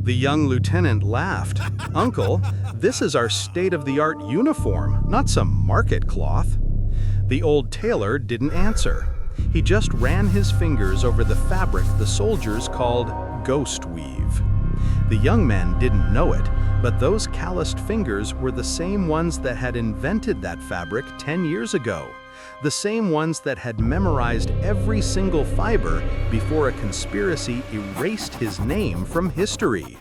The young lieutenant laughed. "Uncle, this is our state-of-the-art uniform, not some market cloth." The old tailor didn't answer. He just ran his fingers over the fabric the soldiers called ghost weave. The young man didn't know it, but those calloused fingers were the same ones that had invented that fabric 10 years ago. The same ones that had memorized every single fiber before a conspiracy erased his name from history.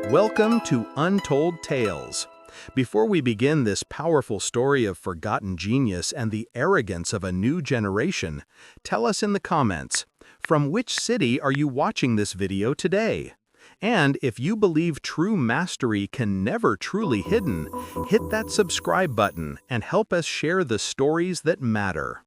Welcome to Untold Tales. Before we begin this powerful story of forgotten genius and the arrogance of a new generation, tell us in the comments, from which city are you watching this video today? And if you believe true mastery can never truly hidden, hit that subscribe button and help us share the stories that matter.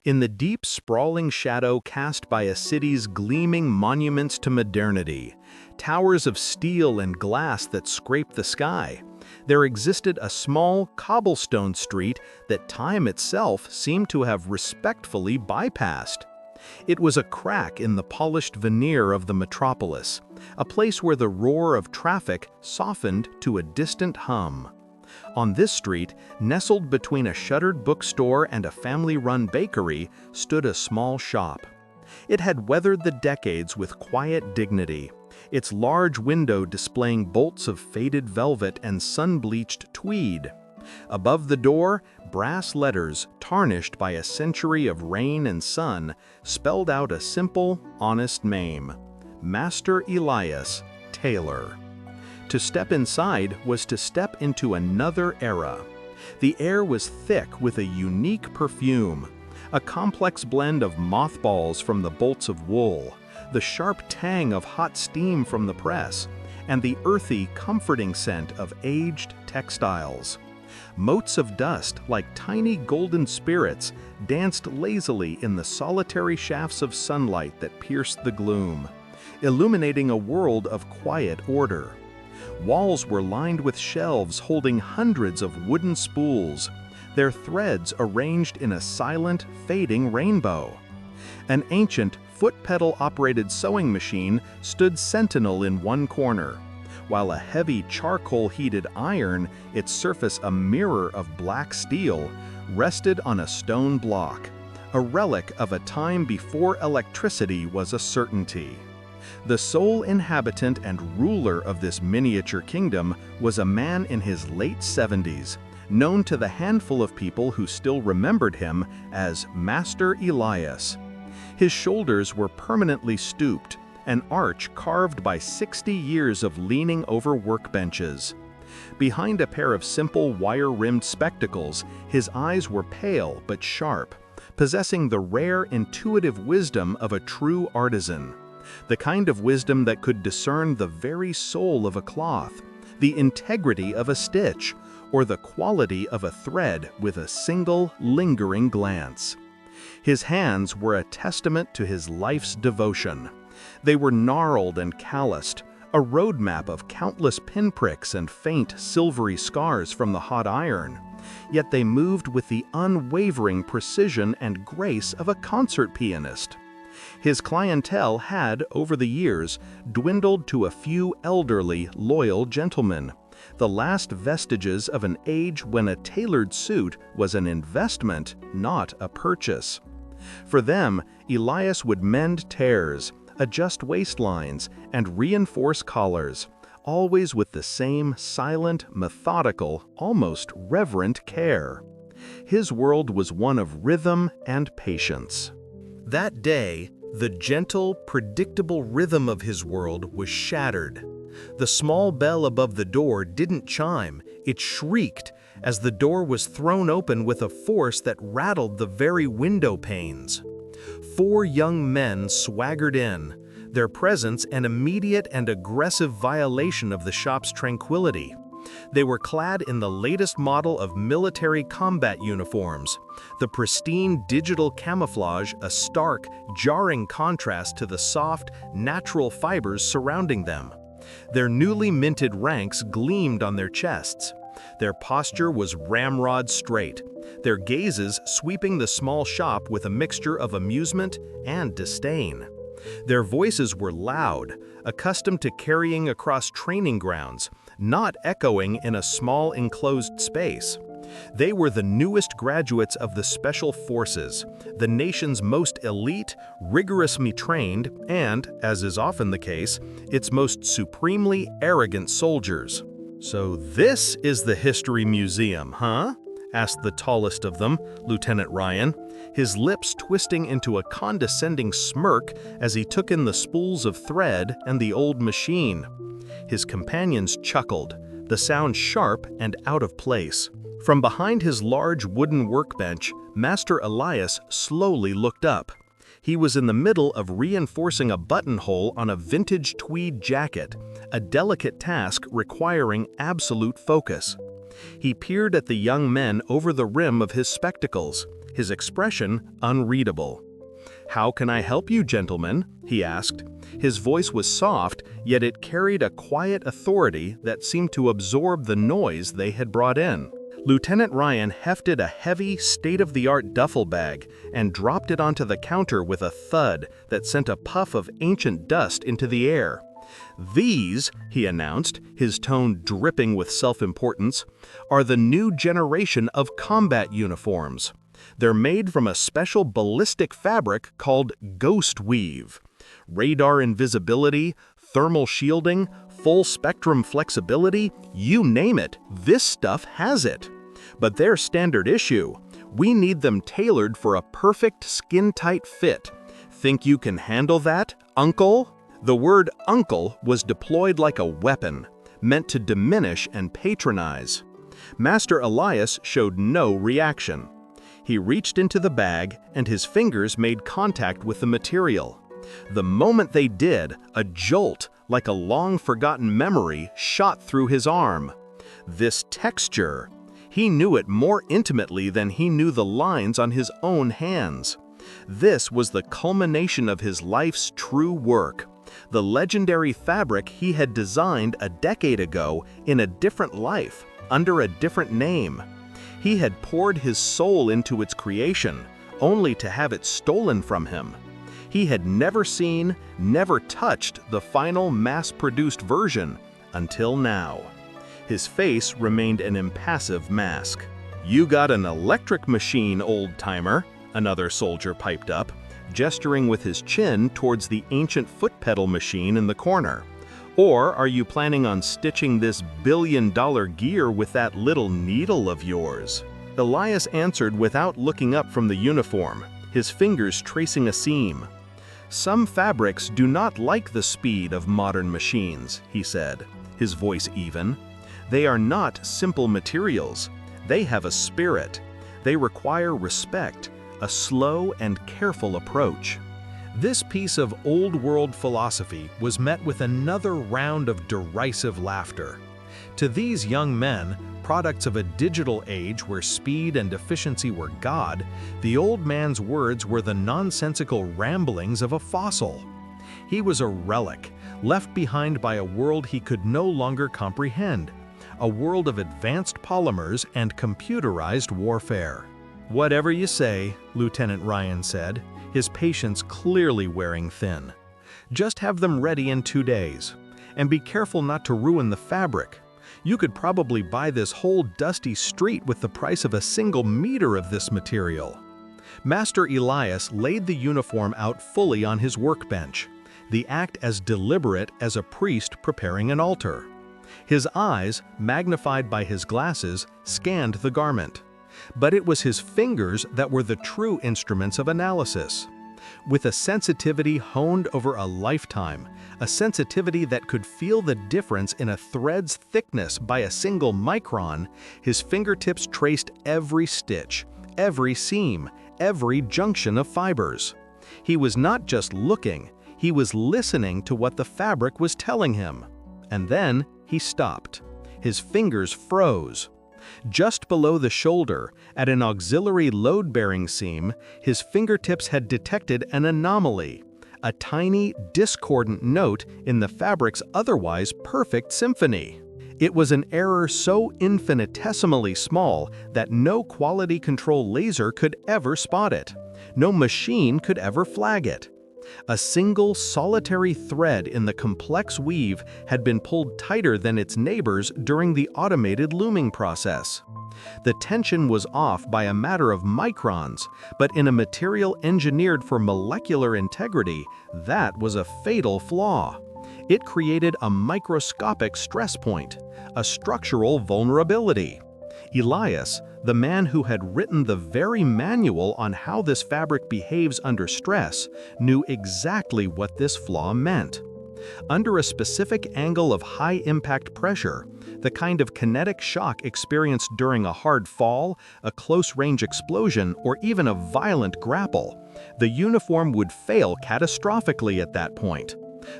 In the deep, sprawling shadow cast by a city's gleaming monuments to modernity, towers of steel and glass that scrape the sky, there existed a small, cobblestone street that time itself seemed to have respectfully bypassed. It was a crack in the polished veneer of the metropolis, a place where the roar of traffic softened to a distant hum. On this street, nestled between a shuttered bookstore and a family-run bakery, stood a small shop. It had weathered the decades with quiet dignity, its large window displaying bolts of faded velvet and sun-bleached tweed. Above the door, brass letters, tarnished by a century of rain and sun, spelled out a simple, honest name: Master Elias, Tailor. To step inside was to step into another era. The air was thick with a unique perfume, a complex blend of mothballs from the bolts of wool, the sharp tang of hot steam from the press, and the earthy, comforting scent of aged textiles. Motes of dust, like tiny golden spirits, danced lazily in the solitary shafts of sunlight that pierced the gloom, illuminating a world of quiet order. Walls were lined with shelves holding hundreds of wooden spools, their threads arranged in a silent, fading rainbow. An ancient, foot-pedal-operated sewing machine stood sentinel in one corner, while a heavy charcoal-heated iron, its surface a mirror of black steel, rested on a stone block, a relic of a time before electricity was a certainty. The sole inhabitant and ruler of this miniature kingdom was a man in his late 70s, known to the handful of people who still remembered him as Master Elias. His shoulders were permanently stooped, an arch carved by 60 years of leaning over workbenches. Behind a pair of simple wire-rimmed spectacles, his eyes were pale but sharp, possessing the rare intuitive wisdom of a true artisan, the kind of wisdom that could discern the very soul of a cloth, the integrity of a stitch, or the quality of a thread with a single, lingering glance. His hands were a testament to his life's devotion. They were gnarled and calloused, a roadmap of countless pinpricks and faint, silvery scars from the hot iron. Yet they moved with the unwavering precision and grace of a concert pianist. His clientele had, over the years, dwindled to a few elderly, loyal gentlemen, the last vestiges of an age when a tailored suit was an investment, not a purchase. For them, Elias would mend tears, adjust waistlines, and reinforce collars, always with the same silent, methodical, almost reverent care. His world was one of rhythm and patience. That day, the gentle, predictable rhythm of his world was shattered. The small bell above the door didn't chime, it shrieked as the door was thrown open with a force that rattled the very window panes. 4 young men swaggered in, their presence an immediate and aggressive violation of the shop's tranquility. They were clad in the latest model of military combat uniforms, the pristine digital camouflage a stark, jarring contrast to the soft, natural fibers surrounding them. Their newly minted ranks gleamed on their chests. Their posture was ramrod straight, their gazes sweeping the small shop with a mixture of amusement and disdain. Their voices were loud, accustomed to carrying across training grounds, not echoing in a small enclosed space. They were the newest graduates of the Special Forces, the nation's most elite, rigorously trained, and, as is often the case, its most supremely arrogant soldiers. "So this is the History Museum, huh?" asked the tallest of them, Lieutenant Ryan, his lips twisting into a condescending smirk as he took in the spools of thread and the old machine. His companions chuckled, the sound sharp and out of place. From behind his large wooden workbench, Master Elias slowly looked up. He was in the middle of reinforcing a buttonhole on a vintage tweed jacket, a delicate task requiring absolute focus. He peered at the young men over the rim of his spectacles, his expression unreadable. "How can I help you, gentlemen?" he asked. His voice was soft, yet it carried a quiet authority that seemed to absorb the noise they had brought in. Lieutenant Ryan hefted a heavy, state-of-the-art duffel bag and dropped it onto the counter with a thud that sent a puff of ancient dust into the air. "These," he announced, his tone dripping with self-importance, "are the new generation of combat uniforms. They're made from a special ballistic fabric called ghost weave. Radar invisibility, thermal shielding, full-spectrum flexibility, you name it, this stuff has it. But they're standard issue. We need them tailored for a perfect skin-tight fit. Think you can handle that, Uncle?" The word uncle was deployed like a weapon, meant to diminish and patronize. Master Elias showed no reaction. He reached into the bag, and his fingers made contact with the material. The moment they did, a jolt, like a long-forgotten memory, shot through his arm. This texture. He knew it more intimately than he knew the lines on his own hands. This was the culmination of his life's true work. The legendary fabric he had designed a decade ago in a different life, under a different name. He had poured his soul into its creation, only to have it stolen from him. He had never seen, never touched the final mass-produced version until now. His face remained an impassive mask. "You got an electric machine, old-timer," another soldier piped up, gesturing with his chin towards the ancient foot pedal machine in the corner. "Or are you planning on stitching this billion-dollar gear with that little needle of yours?" Elias answered without looking up from the uniform, his fingers tracing a seam. "Some fabrics do not like the speed of modern machines," he said, his voice even. "They are not simple materials. They have a spirit. They require respect, a slow and careful approach." This piece of old-world philosophy was met with another round of derisive laughter. To these young men, products of a digital age where speed and efficiency were God, the old man's words were the nonsensical ramblings of a fossil. He was a relic, left behind by a world he could no longer comprehend, a world of advanced polymers and computerized warfare. "Whatever you say," Lieutenant Ryan said, his patience clearly wearing thin. "Just have them ready in 2 days. And be careful not to ruin the fabric. You could probably buy this whole dusty street with the price of a single meter of this material." Master Elias laid the uniform out fully on his workbench, the act as deliberate as a priest preparing an altar. His eyes, magnified by his glasses, scanned the garment. But it was his fingers that were the true instruments of analysis. With a sensitivity honed over a lifetime, a sensitivity that could feel the difference in a thread's thickness by a single micron, his fingertips traced every stitch, every seam, every junction of fibers. He was not just looking, he was listening to what the fabric was telling him. And then he stopped. His fingers froze. Just below the shoulder, at an auxiliary load-bearing seam, his fingertips had detected an anomaly, a tiny, discordant note in the fabric's otherwise perfect symphony. It was an error so infinitesimally small that no quality control laser could ever spot it. No machine could ever flag it. A single solitary thread in the complex weave had been pulled tighter than its neighbors during the automated looming process. The tension was off by a matter of microns, but in a material engineered for molecular integrity, that was a fatal flaw. It created a microscopic stress point, a structural vulnerability. Elias, the man who had written the very manual on how this fabric behaves under stress, knew exactly what this flaw meant. Under a specific angle of high-impact pressure, the kind of kinetic shock experienced during a hard fall, a close-range explosion, or even a violent grapple, the uniform would fail catastrophically at that point.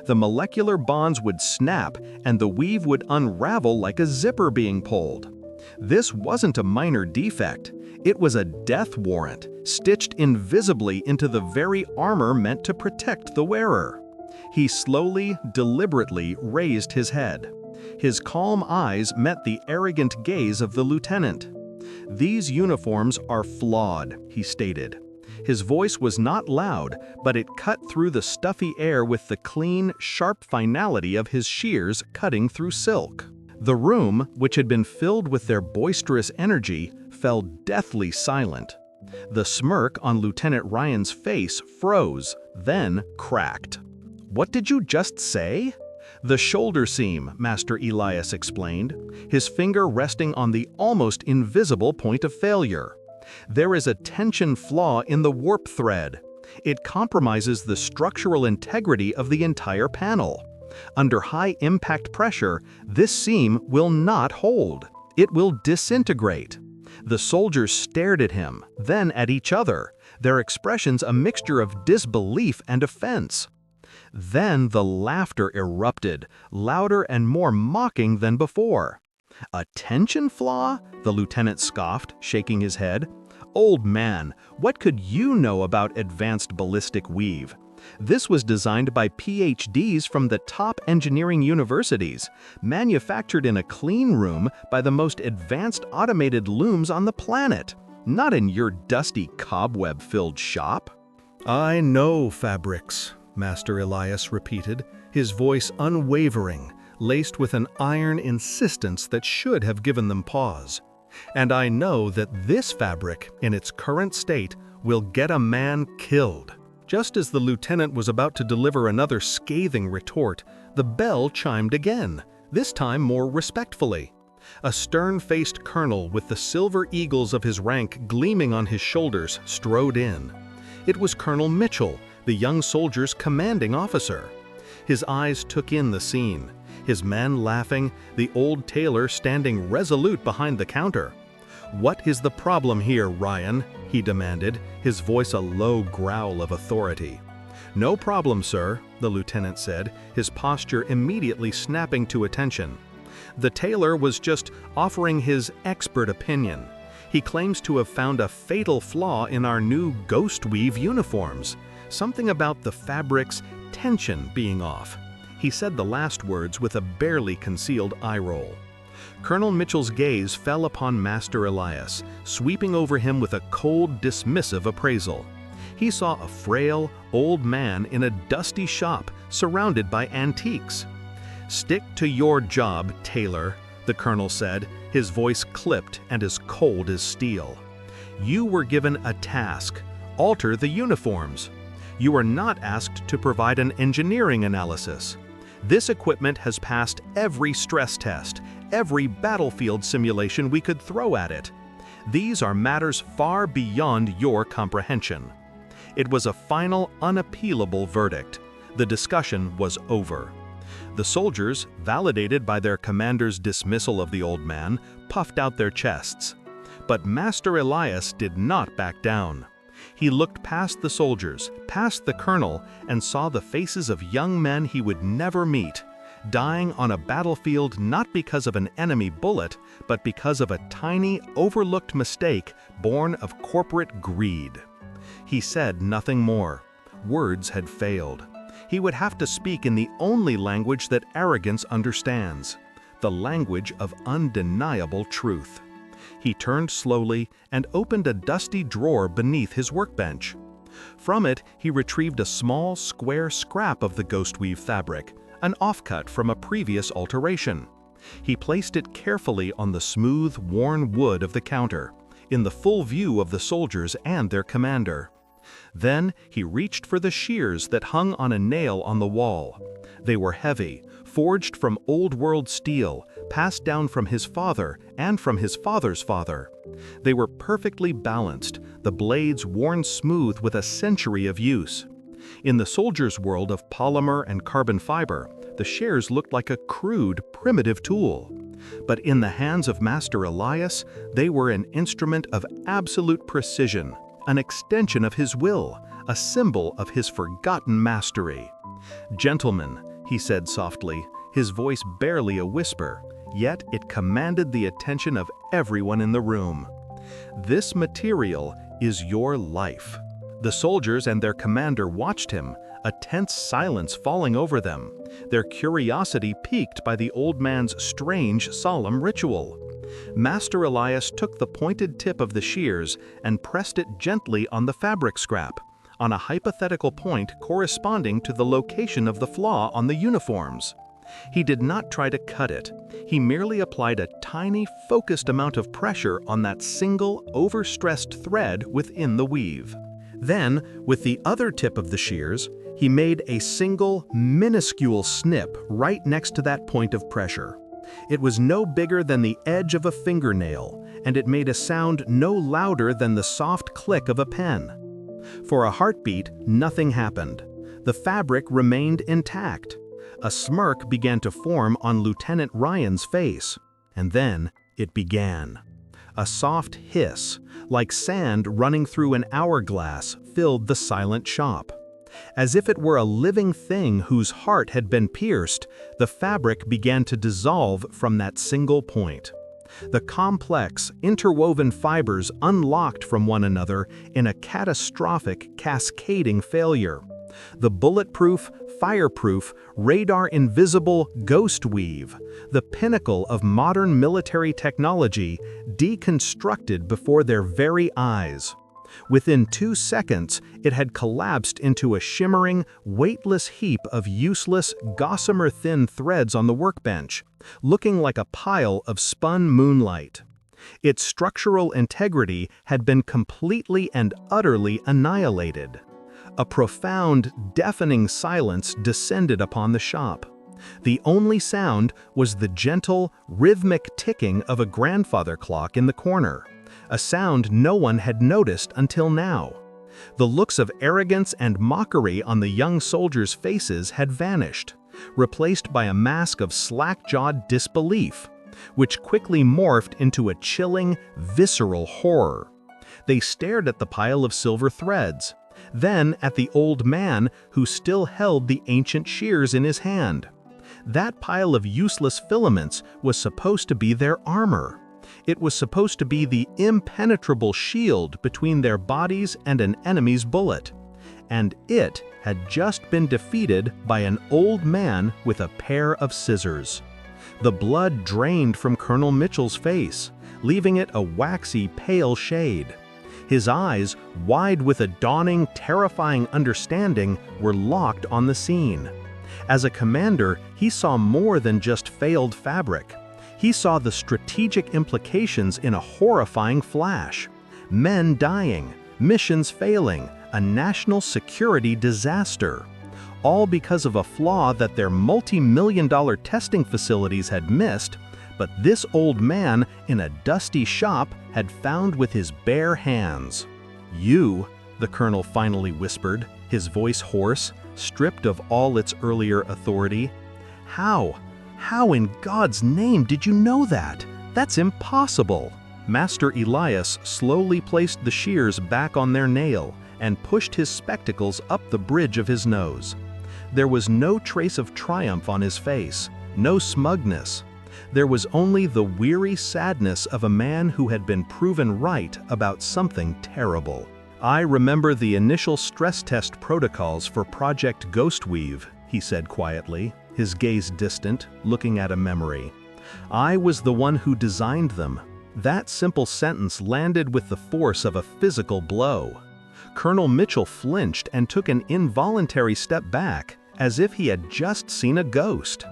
The molecular bonds would snap, and the weave would unravel like a zipper being pulled. This wasn't a minor defect. It was a death warrant, stitched invisibly into the very armor meant to protect the wearer. He slowly, deliberately raised his head. His calm eyes met the arrogant gaze of the lieutenant. "These uniforms are flawed," he stated. His voice was not loud, but it cut through the stuffy air with the clean, sharp finality of his shears cutting through silk. The room, which had been filled with their boisterous energy, fell deathly silent. The smirk on Lieutenant Ryan's face froze, then cracked. "What did you just say?" "The shoulder seam," Master Elias explained, his finger resting on the almost invisible point of failure. "There is a tension flaw in the warp thread. It compromises the structural integrity of the entire panel. Under high-impact pressure, this seam will not hold. It will disintegrate." The soldiers stared at him, then at each other, their expressions a mixture of disbelief and offense. Then the laughter erupted, louder and more mocking than before. "A tension flaw?" the lieutenant scoffed, shaking his head. "Old man, what could you know about advanced ballistic weave? This was designed by PhDs from the top engineering universities, manufactured in a clean room by the most advanced automated looms on the planet, not in your dusty cobweb-filled shop." "I know fabrics," Master Elias repeated, his voice unwavering, laced with an iron insistence that should have given them pause. "And I know that this fabric, in its current state, will get a man killed." Just as the lieutenant was about to deliver another scathing retort, the bell chimed again, this time more respectfully. A stern-faced colonel with the silver eagles of his rank gleaming on his shoulders strode in. It was Colonel Mitchell, the young soldier's commanding officer. His eyes took in the scene, his men laughing, the old Tailor standing resolute behind the counter. "What is the problem here, Ryan?" he demanded, his voice a low growl of authority. "No problem, sir," the lieutenant said, his posture immediately snapping to attention. "The Tailor was just offering his expert opinion. He claims to have found a fatal flaw in our new ghost weave uniforms, something about the fabric's tension being off." He said the last words with a barely concealed eye roll. Colonel Mitchell's gaze fell upon Master Elias, sweeping over him with a cold, dismissive appraisal. He saw a frail, old man in a dusty shop surrounded by antiques. "Stick to your job, Tailor," the colonel said, his voice clipped and as cold as steel. "You were given a task: alter the uniforms. You are not asked to provide an engineering analysis. This equipment has passed every stress test, every battlefield simulation we could throw at it. These are matters far beyond your comprehension." It was a final, unappealable verdict. The discussion was over. The soldiers, validated by their commander's dismissal of the old man, puffed out their chests. But Master Elias did not back down. He looked past the soldiers, past the colonel, and saw the faces of young men he would never meet, dying on a battlefield not because of an enemy bullet, but because of a tiny, overlooked mistake born of corporate greed. He said nothing more. Words had failed. He would have to speak in the only language that arrogance understands, the language of undeniable truth. He turned slowly and opened a dusty drawer beneath his workbench. From it, he retrieved a small, square scrap of the ghostweave fabric, an offcut from a previous alteration. He placed it carefully on the smooth, worn wood of the counter, in the full view of the soldiers and their commander. Then he reached for the shears that hung on a nail on the wall. They were heavy, forged from old-world steel, passed down from his father and from his father's father. They were perfectly balanced, the blades worn smooth with a century of use. In the soldier's world of polymer and carbon fiber, the shears looked like a crude, primitive tool. But in the hands of Master Elias, they were an instrument of absolute precision, an extension of his will, a symbol of his forgotten mastery. "Gentlemen," he said softly, his voice barely a whisper, yet it commanded the attention of everyone in the room. "This material is your life." The soldiers and their commander watched him, a tense silence falling over them, their curiosity piqued by the old man's strange, solemn ritual. Master Elias took the pointed tip of the shears and pressed it gently on the fabric scrap, on a hypothetical point corresponding to the location of the flaw on the uniforms. He did not try to cut it. He merely applied a tiny, focused amount of pressure on that single, overstressed thread within the weave. Then, with the other tip of the shears, he made a single, minuscule snip right next to that point of pressure. It was no bigger than the edge of a fingernail, and it made a sound no louder than the soft click of a pen. For a heartbeat, nothing happened. The fabric remained intact. A smirk began to form on Lieutenant Ryan's face, and then it began. A soft hiss, like sand running through an hourglass, filled the silent shop. As if it were a living thing whose heart had been pierced, the fabric began to dissolve from that single point. The complex, interwoven fibers unlocked from one another in a catastrophic, cascading failure. The bulletproof, fireproof, radar-invisible ghost weave, the pinnacle of modern military technology, deconstructed before their very eyes. Within 2 seconds, it had collapsed into a shimmering, weightless heap of useless, gossamer-thin threads on the workbench, looking like a pile of spun moonlight. Its structural integrity had been completely and utterly annihilated. A profound, deafening silence descended upon the shop. The only sound was the gentle, rhythmic ticking of a grandfather clock in the corner, a sound no one had noticed until now. The looks of arrogance and mockery on the young soldiers' faces had vanished, replaced by a mask of slack-jawed disbelief, which quickly morphed into a chilling, visceral horror. They stared at the pile of silver threads, then at the old man who still held the ancient shears in his hand. That pile of useless filaments was supposed to be their armor. It was supposed to be the impenetrable shield between their bodies and an enemy's bullet. And it had just been defeated by an old man with a pair of scissors. The blood drained from Colonel Mitchell's face, leaving it a waxy, pale shade. His eyes, wide with a dawning, terrifying understanding, were locked on the scene. As a commander, he saw more than just failed fabric. He saw the strategic implications in a horrifying flash. Men dying, missions failing, a national security disaster. All because of a flaw that their multi-million-dollar testing facilities had missed, but this old man in a dusty shop had found with his bare hands. "You," the colonel finally whispered, his voice hoarse, stripped of all its earlier authority. How in God's name did you know that? That's impossible." Master Elias slowly placed the shears back on their nail and pushed his spectacles up the bridge of his nose. There was no trace of triumph on his face, no smugness. There was only the weary sadness of a man who had been proven right about something terrible. "I remember the initial stress test protocols for Project Ghostweave," he said quietly, his gaze distant, looking at a memory. "I was the one who designed them." That simple sentence landed with the force of a physical blow. Colonel Mitchell flinched and took an involuntary step back, as if he had just seen a ghost.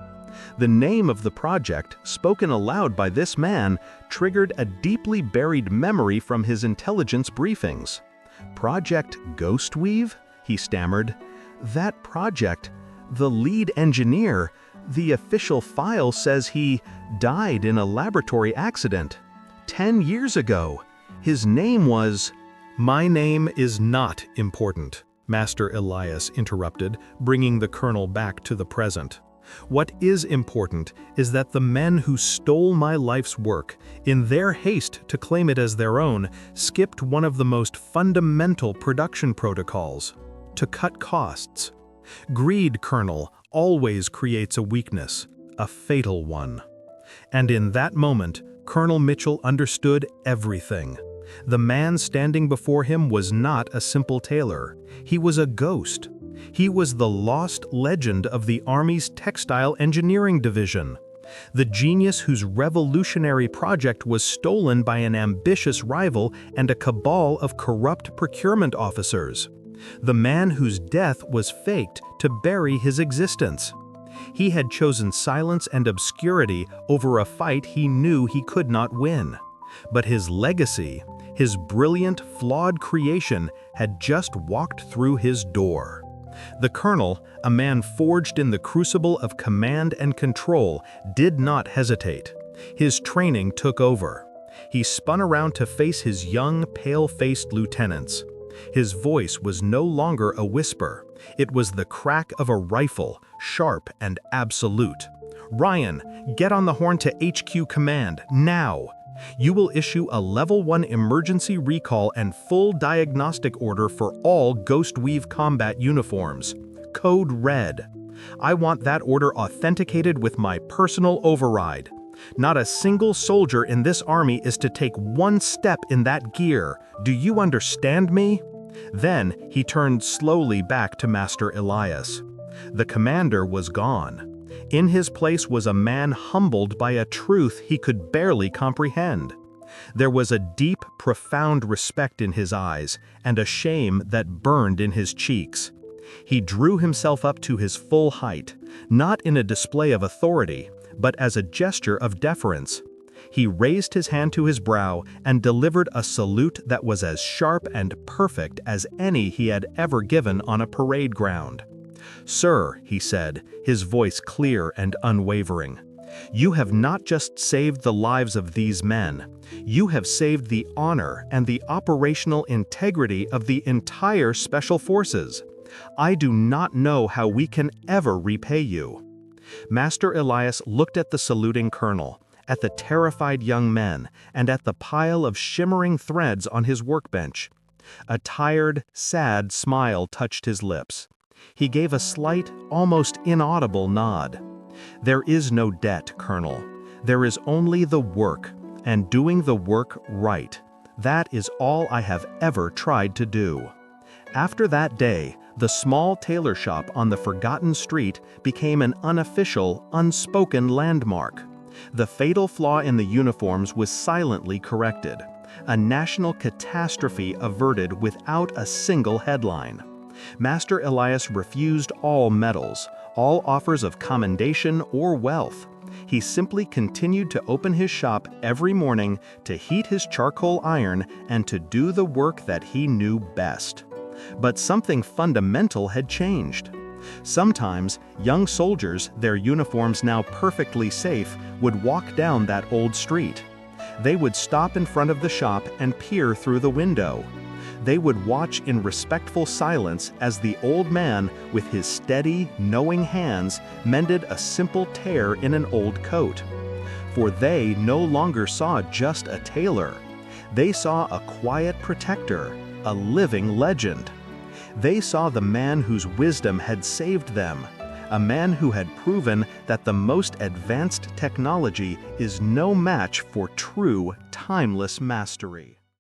The name of the project, spoken aloud by this man, triggered a deeply buried memory from his intelligence briefings. "Project Ghostweave?" he stammered. "That project, the lead engineer, the official file says he died in a laboratory accident 10 years ago. His name was—" "My name is not important," Master Elias interrupted, bringing the colonel back to the present. "What is important is that the men who stole my life's work, in their haste to claim it as their own, skipped one of the most fundamental production protocols: to cut costs. Greed, Colonel, always creates a weakness, a fatal one." And in that moment, Colonel Mitchell understood everything. The man standing before him was not a simple tailor. He was a ghost. He was the lost legend of the Army's Textile Engineering Division. The genius whose revolutionary project was stolen by an ambitious rival and a cabal of corrupt procurement officers. The man whose death was faked to bury his existence. He had chosen silence and obscurity over a fight he knew he could not win. But his legacy, his brilliant, flawed creation, had just walked through his door. The colonel, a man forged in the crucible of command and control, did not hesitate. His training took over. He spun around to face his young, pale-faced lieutenants. His voice was no longer a whisper. It was the crack of a rifle, sharp and absolute. "Ryan, get on the horn to HQ command, now! You will issue a Level 1 emergency recall and full diagnostic order for all Ghostweave combat uniforms. Code Red. I want that order authenticated with my personal override. Not a single soldier in this army is to take one step in that gear. Do you understand me?" Then he turned slowly back to Master Elias. The commander was gone. In his place was a man humbled by a truth he could barely comprehend. There was a deep, profound respect in his eyes, and a shame that burned in his cheeks. He drew himself up to his full height, not in a display of authority, but as a gesture of deference. He raised his hand to his brow and delivered a salute that was as sharp and perfect as any he had ever given on a parade ground. "Sir," he said, his voice clear and unwavering, "you have not just saved the lives of these men. You have saved the honor and the operational integrity of the entire Special Forces. I do not know how we can ever repay you." Master Elias looked at the saluting colonel, at the terrified young men, and at the pile of shimmering threads on his workbench. A tired, sad smile touched his lips. He gave a slight, almost inaudible nod. "There is no debt, Colonel. There is only the work, and doing the work right. That is all I have ever tried to do." After that day, the small tailor shop on the forgotten street became an unofficial, unspoken landmark. The fatal flaw in the uniforms was silently corrected. A national catastrophe averted without a single headline. Master Elias refused all medals, all offers of commendation or wealth. He simply continued to open his shop every morning to heat his charcoal iron and to do the work that he knew best. But something fundamental had changed. Sometimes, young soldiers, their uniforms now perfectly safe, would walk down that old street. They would stop in front of the shop and peer through the window. They would watch in respectful silence as the old man, with his steady, knowing hands, mended a simple tear in an old coat. For they no longer saw just a tailor. They saw a quiet protector, a living legend. They saw the man whose wisdom had saved them, a man who had proven that the most advanced technology is no match for true, timeless mastery.